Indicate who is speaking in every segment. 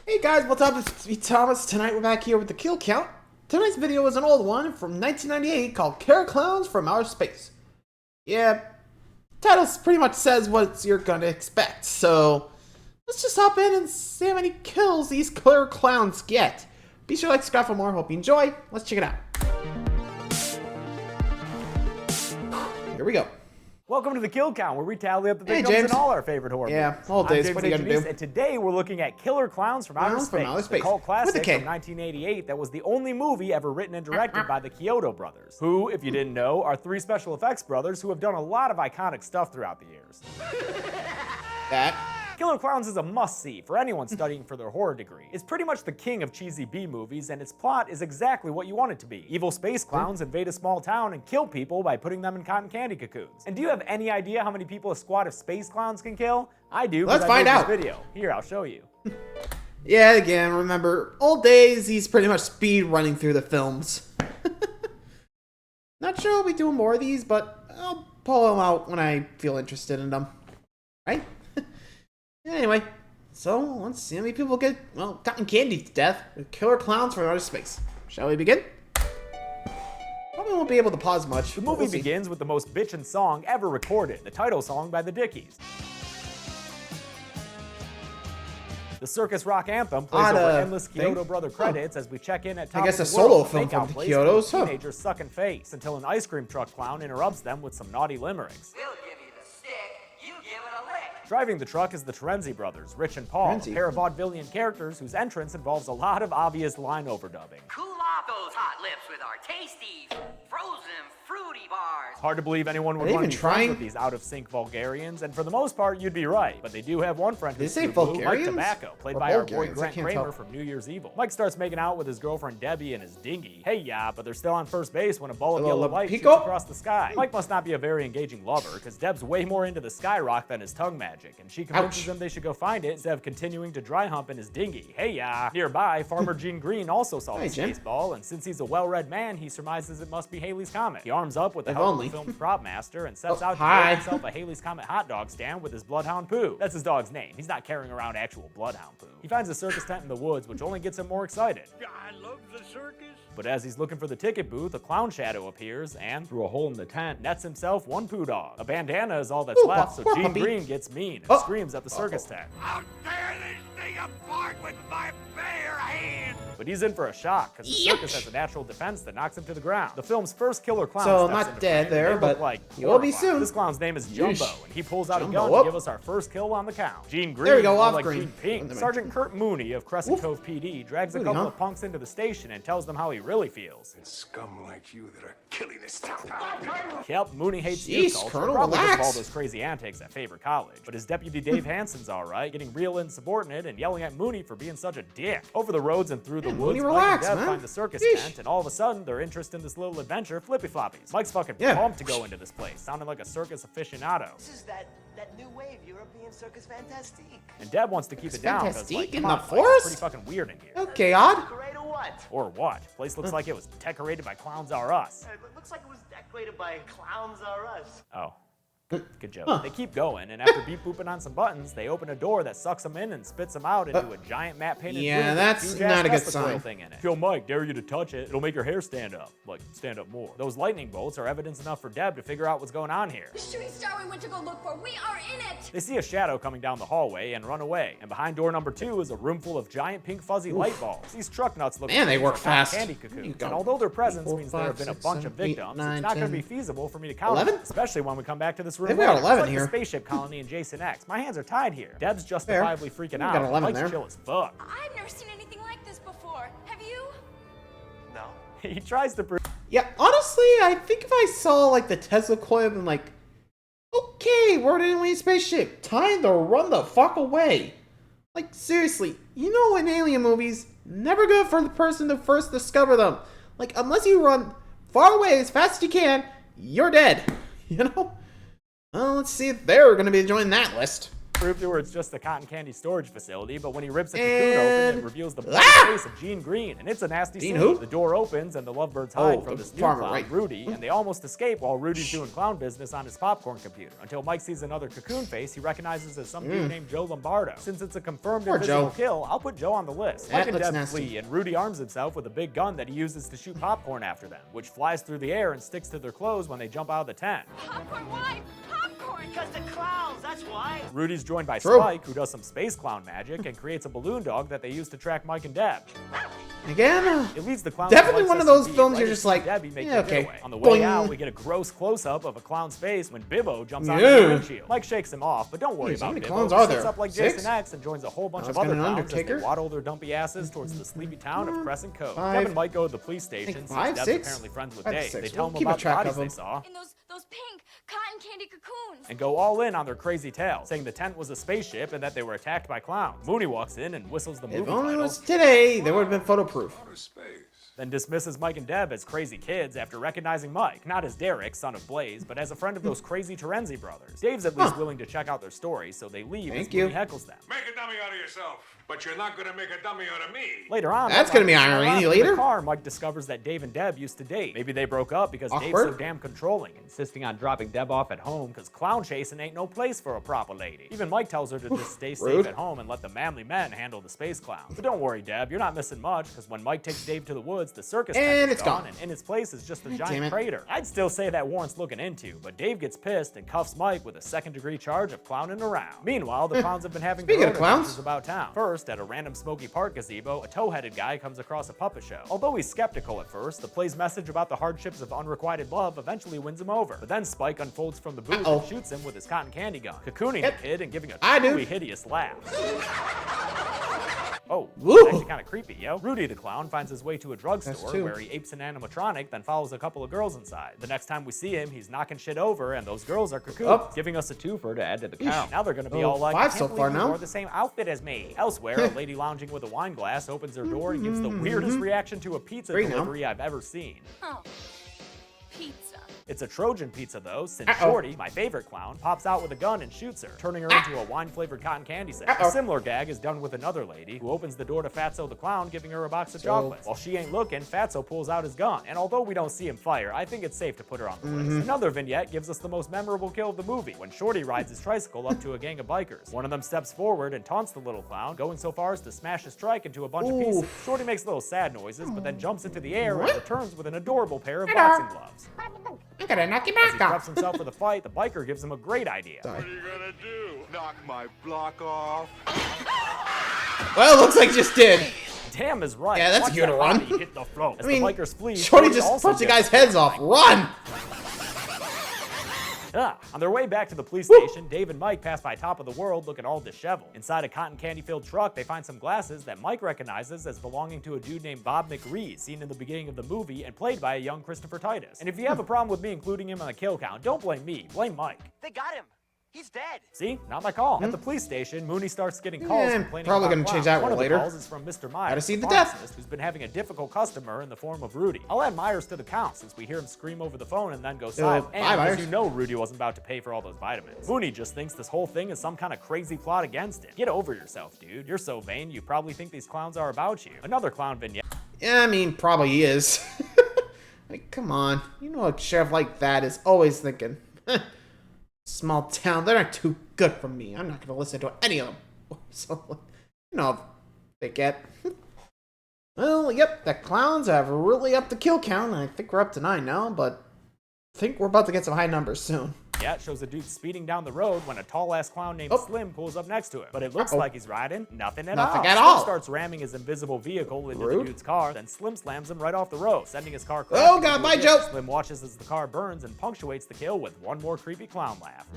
Speaker 1: Hey guys, what's up? It's me, Thomas. Tonight we're back here with the kill count. Tonight's video is an old one from 1998 called Killer Klowns from Outer Space. Yeah, title pretty much says what you're gonna expect, so let's just hop in and see how many kills these Killer Klowns get. Be sure to like, subscribe for more. Hope you enjoy. Let's check it out. Here we go.
Speaker 2: Welcome to the Kill Count, where we tally up the victims
Speaker 1: James.
Speaker 2: in all our favorite horror movies.
Speaker 1: Yeah, old days. What are you gonna do?
Speaker 2: And today we're looking at Killer Klowns from Outer Space, the cult classic from 1988 that was the only movie ever written and directed by the Kyoto brothers, who, if you didn't know, are three special effects brothers who have done a lot of iconic stuff throughout the years. Killer Klowns is a must-see for anyone studying for their horror degree. It's pretty much the king of cheesy B-movies, and its plot is exactly what you want it to be. Evil space clowns invade a small town and kill people by putting them in cotton candy cocoons. And do you have any idea how many people a squad of space clowns can kill? I do.
Speaker 1: Let's find out.
Speaker 2: This video. Here, I'll show you.
Speaker 1: Yeah, again, remember, old days, he's pretty much speed running through the films. Not sure I'll be doing more of these, but I'll pull them out when I feel interested in them. Right? Anyway, so let's see how many people get, well, cotton candy to death with Killer Klowns from Outer Space. Shall we begin? Probably won't be able to pause much.
Speaker 2: The movie begins with the most bitchin' song ever recorded, the title song by the Dickies. The circus rock anthem plays over endless Kyoto brother credits as we check in at top of the
Speaker 1: solo
Speaker 2: world,
Speaker 1: film from the
Speaker 2: place
Speaker 1: Kyotos.
Speaker 2: Teenagers sucking face until an ice cream truck clown interrupts them with some naughty limericks.
Speaker 3: We'll give you the stick, you give it a lick.
Speaker 2: Driving the truck is the Terrorize brothers, Rich and Paul, a pair of vaudevillian characters whose entrance involves a lot of obvious line overdubbing.
Speaker 3: Cool off those hot lips with our tasty, frozen, fruity bars.
Speaker 2: Hard to believe anyone would want to be friends with these out-of-sync Vulgarians, and for the most part, you'd be right. But they do have one friend who's blue, Mike Tobacco, played by our boy Grant Kramer from New Year's Evil. Mike starts making out with his girlfriend Debbie in his dinghy. Hey ya, but they're still on first base when a ball of yellow light shoots across the sky. Mike must not be a very engaging lover, because Deb's way more into the sky rock than his tongue magic, and she convinces him they should go find it instead of continuing to dry hump in his dinghy. Hey ya! Nearby, Farmer Gene Green also saw the space ball, and since he's a well-read man, he surmises it must be Halley's Comet. He arms up with the help of the film's prop master and sets out to build himself a Halley's Comet hot dog stand with his bloodhound Pooh. That's his dog's name. He's not carrying around actual bloodhound Pooh. He finds a circus tent in the woods, which only gets him more excited.
Speaker 4: I love the circus.
Speaker 2: But as he's looking for the ticket booth, a clown shadow appears and, through a hole in the tent, nets himself one Pooh dog. A bandana is all that's left, so Gene Green gets mean and screams at the circus tent.
Speaker 4: I'll tear this thing apart with my bare hands.
Speaker 2: But he's in for a shock, because the circus has a natural defense that knocks him to the ground. The film's first killer clown
Speaker 1: so
Speaker 2: steps
Speaker 1: not dead there, but he will be soon.
Speaker 2: This clown's name is Jumbo, and he pulls out a gun to give us our first kill on the count. Gene Green,
Speaker 1: there we go, off
Speaker 2: like
Speaker 1: green.
Speaker 2: Gene Pink. Sergeant Kurt Mooney of Crescent Cove PD drags a couple of punks into the station and tells them how he really feels.
Speaker 4: It's scum like you that are killing this town.
Speaker 2: Yep, Mooney hates youth culture, probably because of all those crazy antics at favorite college. But his deputy Dave Hansen's alright, getting real insubordinate and yelling at Mooney for being such a dick. Over the roads and through the woods, Mike and Deb find the circus tent, and all of a sudden, their interest in this little adventure flippy-floppies. Mike's fucking pumped to go into this place, sounding like a circus aficionado.
Speaker 5: This is that new wave European circus fantastique.
Speaker 2: And Deb wants to keep it down because, like,
Speaker 1: in the forest?
Speaker 2: It's pretty fucking weird in here.
Speaker 1: Okay, odd.
Speaker 5: Decorate or what?
Speaker 2: Or what? Place looks like it was decorated by Clowns R Us.
Speaker 5: It looks like it was decorated by Clowns R Us.
Speaker 2: Oh. Good joke. They keep going, and after beep booping on some buttons, they open a door that sucks them in and spits them out into a giant matte painted room
Speaker 1: that's not a good sign.
Speaker 2: Thing in it. Yo, Mike, dare you to touch it. It'll make your hair stand up. Like, stand up more. Those lightning bolts are evidence enough for Deb to figure out what's going on here.
Speaker 6: The shooting star we went to go look for, we are in it!
Speaker 2: They see a shadow coming down the hallway and run away. And behind door number 2 is a room full of giant pink fuzzy light balls. These truck nuts look
Speaker 1: they work fast.
Speaker 2: Candy cocoons. And although their presence means there have been a bunch of victims, it's not going to be feasible for me to count them, especially when we come back to this room.
Speaker 1: They've got 11 here.
Speaker 2: Spaceship Colony and Jason X. My hands are tied here. Deb's justifiably freaking out. Mike's chill as fuck.
Speaker 6: I've never seen anything like this before. Have you?
Speaker 5: No.
Speaker 2: He tries to prove.
Speaker 1: Yeah, honestly, I think if I saw like the Tesla coil and like, okay, we're in a spaceship, time to run the fuck away. Like seriously, you know in alien movies, never good for the person to first discover them. Like unless you run far away as fast as you can, you're dead. You know? Well, let's see if they're going to be joining that list.
Speaker 2: Proof to her it's just a cotton candy storage facility, but when he rips the cocoon open, it reveals the bloody face of Gene Green, and it's a nasty scene.
Speaker 1: Who?
Speaker 2: The door opens and the lovebirds hide from this new
Speaker 1: farmer,
Speaker 2: clown,
Speaker 1: right.
Speaker 2: Rudy, and they almost escape while Rudy's doing clown business on his popcorn computer. Until Mike sees another cocoon face he recognizes as some dude named Joe Lombardo. Since it's a confirmed invisible kill, I'll put Joe on the list. Mike and Deb flee, and Rudy arms himself with a big gun that he uses to shoot popcorn after them, which flies through the air and sticks to their clothes when they jump out of the tent.
Speaker 6: Popcorn, why? Popcorn!
Speaker 5: Because the clowns, that's why.
Speaker 2: Rudy's joined by Spike, who does some space clown magic and creates a balloon dog that they use to track Mike and Deb.
Speaker 1: Again,
Speaker 2: It leads the clowns
Speaker 1: definitely
Speaker 2: to
Speaker 1: one of those
Speaker 2: SCP,
Speaker 1: films
Speaker 2: right
Speaker 1: you're
Speaker 2: as
Speaker 1: just like,
Speaker 2: Debbie make
Speaker 1: yeah,
Speaker 2: their
Speaker 1: okay.
Speaker 2: getaway. On the way
Speaker 1: Boing.
Speaker 2: out, we get a gross close-up of a clown's face when Bibbo jumps onto the windshield. Mike shakes him off, but don't worry
Speaker 1: Jeez, how
Speaker 2: about
Speaker 1: many
Speaker 2: Bibbo.
Speaker 1: clowns
Speaker 2: He
Speaker 1: are
Speaker 2: sits
Speaker 1: there?
Speaker 2: up like
Speaker 1: 6?
Speaker 2: Jason X and joins a whole bunch of
Speaker 1: Let's
Speaker 2: other
Speaker 1: get an
Speaker 2: clowns as they
Speaker 1: Undertaker.
Speaker 2: waddle their dumpy asses towards the sleepy town of Crescent Cove.
Speaker 1: 5.
Speaker 2: Deb and Mike go to the police station since
Speaker 1: 5,
Speaker 2: Deb's
Speaker 1: 6?
Speaker 2: apparently friends with
Speaker 1: 5 to
Speaker 2: Dave.
Speaker 1: 6.
Speaker 2: They tell
Speaker 1: We'll
Speaker 2: him
Speaker 1: keep a
Speaker 2: about the
Speaker 1: track
Speaker 2: bodies
Speaker 1: of
Speaker 2: they
Speaker 1: them.
Speaker 2: saw.
Speaker 6: And those pink cotton candy cocoons.
Speaker 2: And go all in on their crazy tale, saying the tent was a spaceship and that they were attacked by clowns. Mooney walks in and whistles the movie
Speaker 1: If only it
Speaker 2: title,
Speaker 1: was today, there would have been photo proof.
Speaker 2: then dismisses Mike and Deb as crazy kids after recognizing Mike, not as Derek, son of Blaze, but as a friend of those crazy Terrorize brothers. Dave's at least willing to check out their story, so they leave as Mooney heckles them.
Speaker 4: Make a dummy out of yourself, but you're not gonna make a dummy out of me.
Speaker 2: Later on,
Speaker 1: That's gonna be irony
Speaker 2: in
Speaker 1: later.
Speaker 2: the car, Mike discovers that Dave and Deb used to date. Maybe they broke up because Dave's so
Speaker 1: Awkward.
Speaker 2: damn controlling, insisting on dropping Deb off at home because clown chasing ain't no place for a proper lady. Even Mike tells her to just stay safe
Speaker 1: Rude.
Speaker 2: at home and let the manly men handle the space clowns. But don't worry, Deb, you're not missing much because when Mike takes Dave to the woods, the circus tent
Speaker 1: And
Speaker 2: is
Speaker 1: it's gone.
Speaker 2: and in its place is just a
Speaker 1: damn
Speaker 2: giant
Speaker 1: it.
Speaker 2: crater. I'd still say that warrants looking into, but Dave gets pissed and cuffs Mike with a second-degree charge of clowning around. Meanwhile, the clowns have been having
Speaker 1: Speaking
Speaker 2: their
Speaker 1: of
Speaker 2: own
Speaker 1: clowns.
Speaker 2: adventures about town. First, at a random Smoky Park gazebo, a tow-headed guy comes across a puppet show. Although he's skeptical at first, the play's message about the hardships of unrequited love eventually wins him over. But then Spike unfolds from the booth and shoots him with his cotton candy gun, cocooning the kid and giving a truly hideous laugh. Oh,
Speaker 1: Woo.
Speaker 2: actually kind of creepy, yo. Rudy the clown finds his way to a drugstore where he apes an animatronic, then follows a couple of girls inside. The next time we see him, he's knocking shit over, and those girls are cocoons, giving us a twofer to add to the count. Now they're gonna be all like,
Speaker 1: 5
Speaker 2: "I
Speaker 1: so
Speaker 2: can't
Speaker 1: far
Speaker 2: believe you
Speaker 1: now."
Speaker 2: wore the same outfit as me." Elsewhere, a lady lounging with a wine glass opens her door and gives the weirdest reaction to a pizza
Speaker 1: 3 now.
Speaker 2: delivery I've ever seen.
Speaker 6: Oh, pizza.
Speaker 2: It's a Trojan pizza though, since Shorty, my favorite clown, pops out with a gun and shoots her, turning her into a wine-flavored cotton candy set. A similar gag is done with another lady, who opens the door to Fatso the clown, giving her a box of chocolates. While she ain't looking, Fatso pulls out his gun, and although we don't see him fire, I think it's safe to put her on the list. Another vignette gives us the most memorable kill of the movie, when Shorty rides his tricycle up to a gang of bikers. One of them steps forward and taunts the little clown, going so far as to smash his trike into a bunch of pieces. Shorty makes little sad noises, but then jumps into the air and returns with an adorable pair of boxing gloves.
Speaker 1: I'm gonna knock you
Speaker 2: As
Speaker 1: back
Speaker 2: he preps
Speaker 1: off.
Speaker 2: himself for the fight, the biker gives him a great idea.
Speaker 4: What are you gonna do? Knock my block off?
Speaker 1: Well, it looks like you just did.
Speaker 2: Damn is right.
Speaker 1: Yeah, that's
Speaker 2: Watch
Speaker 1: a good
Speaker 2: that
Speaker 1: one.
Speaker 2: body hit the floor. As
Speaker 1: I mean,
Speaker 2: the bikers flee,
Speaker 1: Shorty
Speaker 2: Shorty
Speaker 1: just
Speaker 2: also
Speaker 1: punched the
Speaker 2: gets
Speaker 1: guy's heads off. Run!
Speaker 2: On their way back to the police station, Dave and Mike pass by Top of the World looking all disheveled. Inside a cotton candy-filled truck, they find some glasses that Mike recognizes as belonging to a dude named Bob McRee, seen in the beginning of the movie and played by a young Christopher Titus. And if you have a problem with me including him on the kill count, don't blame me, blame Mike.
Speaker 5: They got him. He's dead.
Speaker 2: See? Not my call. At the police station, Mooney starts getting calls
Speaker 1: Yeah,
Speaker 2: complaining
Speaker 1: probably
Speaker 2: about
Speaker 1: gonna change
Speaker 2: clowns.
Speaker 1: that
Speaker 2: One
Speaker 1: one
Speaker 2: of
Speaker 1: later.
Speaker 2: the calls is from Mr. Myers,
Speaker 1: Gotta see the
Speaker 2: pharmacist,
Speaker 1: death.
Speaker 2: who's been having a difficult customer in the form of Rudy. I'll add Myers to the count since we hear him scream over the phone and then go silent.
Speaker 1: bye,
Speaker 2: And as
Speaker 1: Myers.
Speaker 2: you know, Rudy wasn't about to pay for all those vitamins. Mooney just thinks this whole thing is some kind of crazy plot against him. Get over yourself, dude. You're so vain, you probably think these clowns are about you. Another clown vignette.
Speaker 1: Yeah, I mean, probably is. I mean, come on. You know a sheriff like that is always thinking, small town, they're not too good for me. I'm not going to listen to any of them. So, you know, they get. Well, yep, the clowns have really upped the kill count. I think we're up to 9 now, but I think we're about to get some high numbers soon.
Speaker 2: Yeah, it shows a dude speeding down the road when a tall-ass clown named Slim pulls up next to him. But it looks like he's riding nothing at all. Slim starts ramming his invisible vehicle into the dude's car, then Slim slams him right off the road, sending his car crashing.
Speaker 1: Oh god, bye, Joe!
Speaker 2: Slim watches as the car burns and punctuates the kill with one more creepy clown laugh.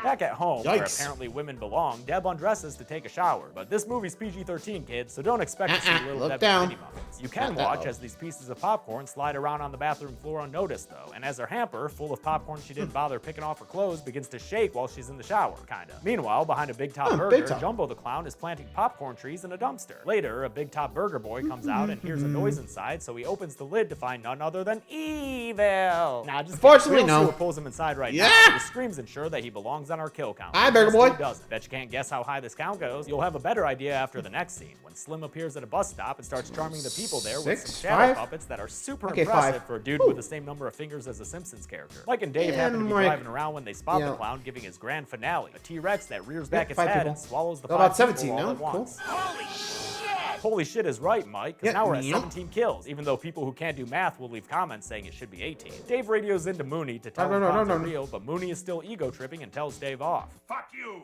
Speaker 2: Back at home, where apparently women belong, Deb undresses to take a shower. But this movie's PG-13, kids, so don't expect to see little Deb in Lady Muffins. You can watch as these pieces of popcorn slide around on the bathroom floor unnoticed, though, and as her hamper, full of popcorn she didn't bother picking off her clothes, begins to shake while she's in the shower, kinda. Meanwhile, behind a Big Top Burger, Jumbo the Clown is planting popcorn trees in a dumpster. Later, a Big Top Burger boy comes out and hears a noise inside, so he opens the lid to find none other than evil. Nah, just
Speaker 1: unfortunately,
Speaker 2: we don't see
Speaker 1: no.
Speaker 2: what pulls him inside right now.
Speaker 1: Yeah!
Speaker 2: So the screams ensure that he belongs on on our kill count.
Speaker 1: Hi, Burger Boy.
Speaker 2: Doesn't. Bet you can't guess how high this count goes. You'll have a better idea after the next scene, when Slim appears at a bus stop and starts charming the people there with some shadow puppets that are super impressive for a dude with the same number of fingers as a Simpsons character. Mike and Dave happen to be driving around when they spot the clown giving his grand finale, a T-Rex that rears back its head and swallows the 5 people all at once.
Speaker 3: Holy shit!
Speaker 2: Holy shit is right, Mike, because now we're at 17 kills, even though people who can't do math will leave comments saying it should be 18. Dave radios into Mooney to tell him clowns are real, but Mooney is still ego-tripping and tells Dave off.
Speaker 4: Fuck you!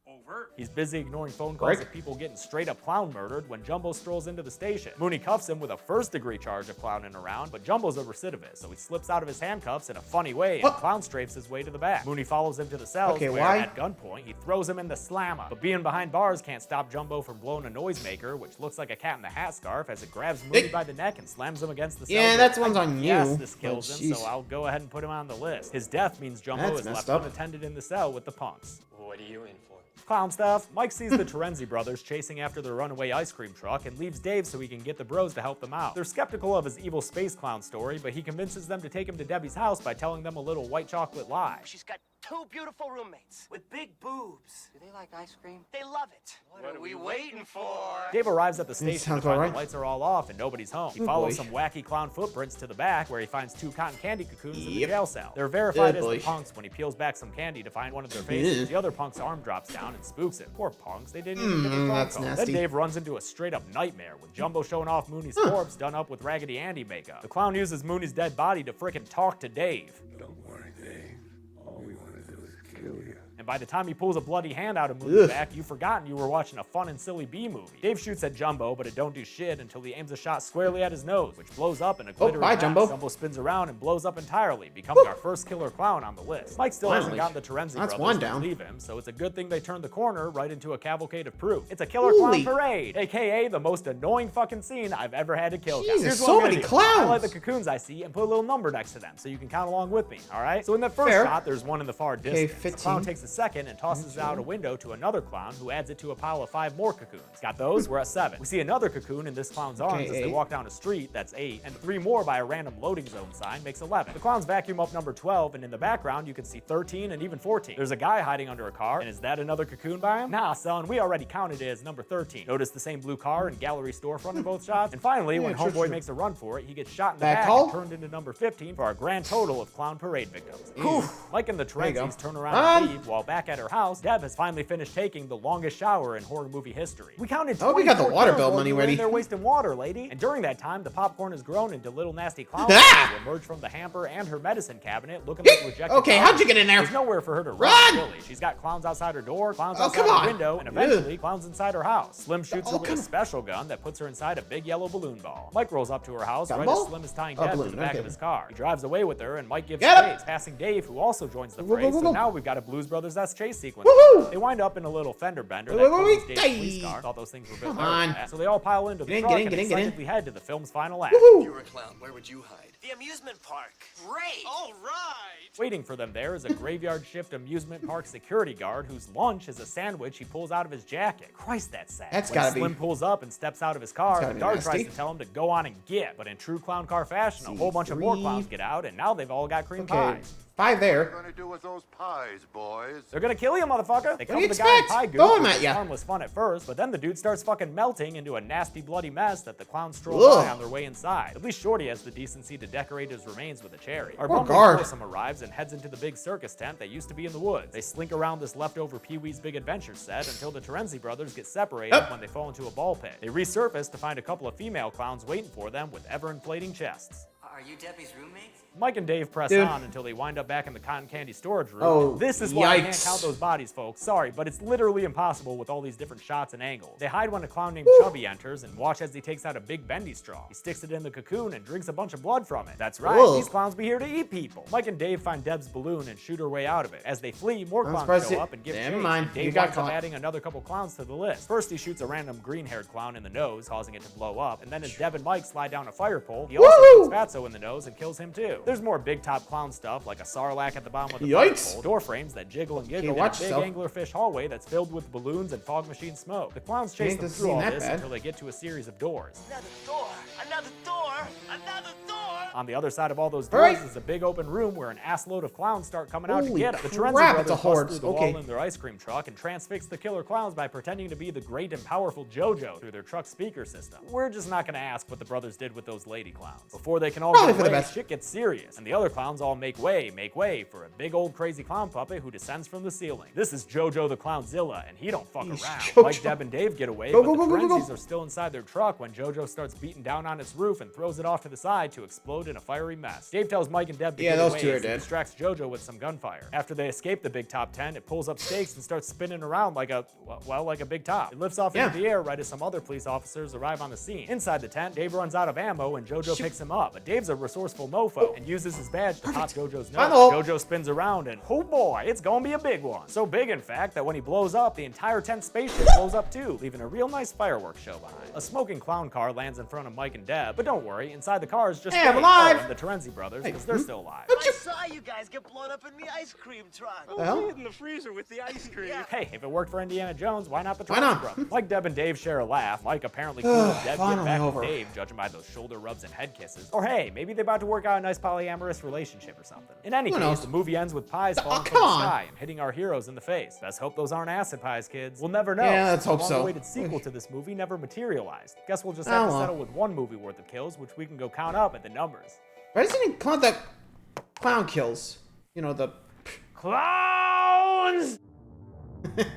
Speaker 4: Over.
Speaker 2: He's busy ignoring phone calls of people getting straight up clown murdered when Jumbo strolls into the station. Mooney cuffs him with a first-degree charge of clowning around, but Jumbo's a recidivist, so he slips out of his handcuffs in a funny way and clown strafes his way to the back. Mooney follows him to the cells where, at gunpoint, he throws him in the slammer. But being behind bars can't stop Jumbo from blowing a noisemaker, which looks like a Cat in the Hat scarf, as it grabs Mooney by the neck and slams him against the cell.
Speaker 1: Yeah, that's one's on you.
Speaker 2: Yes, this kills him, so I'll go ahead and put him on the list. His death means Jumbo is left unattended in the cell with the punks.
Speaker 7: What are you in for?
Speaker 2: Clown stuff. Mike sees the Terrorize brothers chasing after their runaway ice cream truck and leaves Dave so he can get the bros to help them out. They're skeptical of his evil space clown story, but he convinces them to take him to Debbie's house by telling them a little white chocolate lie.
Speaker 5: She's got 2 beautiful roommates with big boobs. Do they like ice cream? They love it.
Speaker 3: What are we waiting for?
Speaker 2: Dave arrives at the station to find
Speaker 1: right.
Speaker 2: the lights are all off and nobody's home. He follows some wacky clown footprints to the back where he finds 2 cotton candy cocoons in the jail cell. They're verified as the punks when he peels back some candy to find one of their faces. The other punk's arm drops down and spooks him. Poor punks, they didn't even get a phone call. Then Dave runs into a straight up nightmare with Jumbo showing off Mooney's corpse done up with Raggedy Andy makeup. The clown uses Mooney's dead body to frickin' talk to Dave.
Speaker 8: Don't worry, Dave. All we want to do is kill you.
Speaker 2: And by the time he pulls a bloody hand out of Mooney's back, you've forgotten you were watching a fun and silly B-movie. Dave shoots at Jumbo, but it don't do shit until he aims a shot squarely at his nose, which blows up in a glittery mess. Jumbo spins around and blows up entirely, becoming our first killer clown on the list. Mike still hasn't gotten the Terrorize brothers to leave him, so it's a good thing they turned the corner right into a cavalcade of proof. It's a killer clown parade, aka the most annoying fucking scene I've ever had to kill.
Speaker 1: Jesus, so many clowns!
Speaker 2: Highlight the cocoons I see and put a little number next to them so you can count along with me, alright? So in the first shot, there's one in the far distance. The clown takes a second and tosses it out a window to another clown who adds it to a pile of 5 more cocoons. Got those? We're at 7. We see another cocoon in this clown's arms as they walk down a street, that's 8, and 3 more by a random loading zone sign makes 11. The clowns vacuum up number 12, and in the background you can see 13 and even 14. There's a guy hiding under a car, and is that another cocoon by him? Nah, son, we already counted it as number 13. Notice the same blue car and gallery storefront in both shots? And finally, when Homeboy makes a run for it, he gets shot in the back and turned into number 15 for our grand total of clown parade victims. Mike and the Terrorize turn around and leave, while back at her house, Deb has finally finished taking the longest shower in horror movie history. We counted 24
Speaker 1: we got the water bill money ready.
Speaker 2: They're wasting water, lady. And during that time, the popcorn has grown into little nasty clowns who emerge from the hamper and her medicine cabinet looking like rejected.
Speaker 1: Okay, how'd you get in there?
Speaker 2: There's nowhere for her to run, really. She's got clowns outside her door, clowns outside her window, and eventually clowns inside her house. Slim shoots her with a special gun that puts her inside a big yellow balloon ball. Mike rolls up to her house right as Slim is tying Deb to the back of his car. He drives away with her, and Mike gives chase, passing Dave, who also joins the fray. So now we've got a Blues Brothers-esque chase sequence. They wind up in a little fender bender that covers Dave's police car. Thought those things were a bit loud, so they all pile into the truck and excitedly head to the film's final act.
Speaker 5: If you were a clown, where would you hide? The amusement park.
Speaker 3: Great!
Speaker 5: All right!
Speaker 2: Waiting for them there is a graveyard shift amusement park security guard whose lunch is a sandwich he pulls out of his jacket. Christ, that's sad.
Speaker 1: That's
Speaker 2: when
Speaker 1: gotta
Speaker 2: Slim pulls up and steps out of his car, the guard
Speaker 1: nasty.
Speaker 2: tries to tell him to go on and get, but in true clown car fashion, a whole bunch of more clowns get out, and now they've all got cream pies.
Speaker 1: 5 there.
Speaker 4: What are you gonna do with those pies, boys?
Speaker 2: They're gonna kill you, motherfucker. They come
Speaker 1: do you
Speaker 2: to the guy in
Speaker 1: expect?
Speaker 2: pie goop,
Speaker 1: Throw 'em
Speaker 2: which
Speaker 1: at
Speaker 2: is
Speaker 1: ya.
Speaker 2: harmless fun at first, but then the dude starts fucking melting into a nasty bloody mess that the clowns stroll by on their way inside. At least Shorty has the decency to decorate his remains with a cherry. Our bumbling foursome arrives and heads into the big circus tent that used to be in the woods. They slink around this leftover Pee-wee's Big Adventure set until the Terrorize brothers get separated when they fall into a ball pit. They resurface to find a couple of female clowns waiting for them with ever-inflating chests.
Speaker 3: Are you Debbie's roommates?
Speaker 2: Mike and Dave press on until they wind up back in the cotton candy storage room. This is why I can't count those bodies, folks. Sorry, but it's literally impossible with all these different shots and angles. They hide when a clown named Chubby enters and watch as he takes out a big bendy straw. He sticks it in the cocoon and drinks a bunch of blood from it. That's right, these clowns be here to eat people. Mike and Dave find Deb's balloon and shoot her way out of it. As they flee, more clowns show up and give chase. And Dave winds up adding another couple clowns to the list. First, he shoots a random green-haired clown in the nose, causing it to blow up. And then as Deb and Mike slide down a fire pole, he also shoots Fatso in the nose and kills him too. There's more big top clown stuff like a sarlacc at the bottom of the fire pole, door frames that jiggle and giggle, and a big anglerfish hallway that's filled with balloons and fog machine smoke. The clowns chase them through all this until they get to a series of doors.
Speaker 5: Another door! Another door! Another door!
Speaker 2: On the other side of all those doors is a big open room where an assload of clowns start coming out to get them. The Terrorize brothers bust through the wall in their ice cream truck and transfix the killer clowns by pretending to be the great and powerful JoJo through their truck speaker system. We're just not gonna ask what the brothers did with those lady clowns. Before they can all get away, shit gets serious, and the other clowns all make way for a big old crazy clown puppet who descends from the ceiling. This is JoJo the Clownzilla, and he don't fuck around. Mike, Deb, and Dave get away, but the Terrorize are still inside their truck when JoJo starts beating down on its roof and throws it off to the side to explode in a fiery mess. Dave tells Mike and Deb to get away as he distracts JoJo with some gunfire. After they escape the big top 10, it pulls up stakes and starts spinning around like a big top. It lifts off into the air right as some other police officers arrive on the scene. Inside the tent, Dave runs out of ammo and JoJo picks him up, but Dave's a resourceful mofo and uses his badge to pop JoJo's nose. JoJo spins around and, oh boy, it's gonna be a big one. So big, in fact, that when he blows up, the entire tent spaceship blows up too, leaving a real nice fireworks show behind. A smoking clown car lands in front of Mike and Deb, but don't worry, inside the car is just
Speaker 1: I'm alive!
Speaker 2: And the Terrorize brothers, because they're still alive.
Speaker 5: I saw you guys get blown up in the ice cream truck.
Speaker 7: Oh, in the freezer with the ice cream.
Speaker 2: Hey, if it worked for Indiana Jones, why not the Terrorize brothers? Mike, Deb, and Dave share a laugh. Mike apparently cool as Deb get back with Dave, judging by those shoulder rubs and head kisses. Or hey, maybe they're about to work out a nice polyamorous relationship or something. In any case, the movie ends with pies falling from the sky and hitting our heroes in the face. Let's hope those aren't acid pies, kids. We'll never know.
Speaker 1: Yeah, let's hope so.
Speaker 2: The long-awaited sequel to this movie never materialized. Guess we'll just have to settle with one movie worth of kills, which we can go count up at the numbers.
Speaker 1: Why doesn't he count that clown kills? You know, the
Speaker 2: clowns!
Speaker 1: You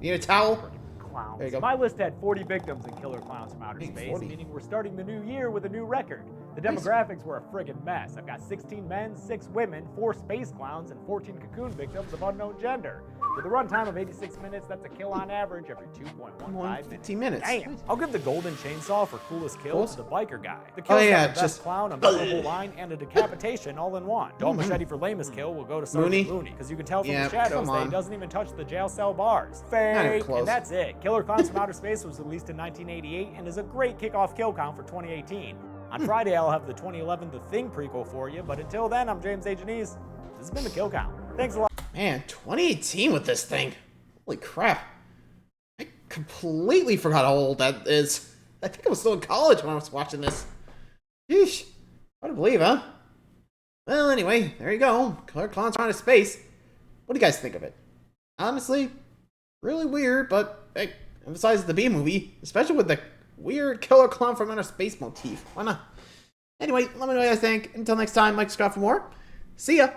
Speaker 1: need a towel?
Speaker 2: Clowns.
Speaker 1: There you go.
Speaker 2: My list had 40 victims in Killer Klowns from Outer Space,
Speaker 1: 40.
Speaker 2: meaning we're starting the new year with a new record. The demographics were a friggin' mess. I've got 16 men, 6 women, 4 space clowns, and 14 cocoon victims of unknown gender. With a runtime of 86 minutes, that's a kill on average every 2.15 minutes. Damn! I'll give the golden chainsaw for coolest kill to the biker guy. The kill's got the best clown, a memorable line, and a decapitation all in one. Dull machete for lamest kill will go to Sergeant Mooney, because you can tell from the shadows that he doesn't even touch the jail cell bars. Fake! And that's it. Killer Klowns from Outer Space was released in 1988 and is a great kickoff kill count for 2018. On Friday, I'll have the 2011 The Thing prequel for you, but until then, I'm James A. Janice. This has been the Kill Count. Thanks a lot.
Speaker 1: Man, 2018 with this thing. Holy crap. I completely forgot how old that is. I think I was still in college when I was watching this. Yeesh. Hard to believe, huh? Well, anyway, there you go. Killer Klowns from Outer Space. What do you guys think of it? Honestly, really weird, but it emphasizes the B movie, especially with the weird Killer Clown from Outer Space motif. Why not? Anyway, let me know what you guys think. Until next time, Mike Scott for more. See ya!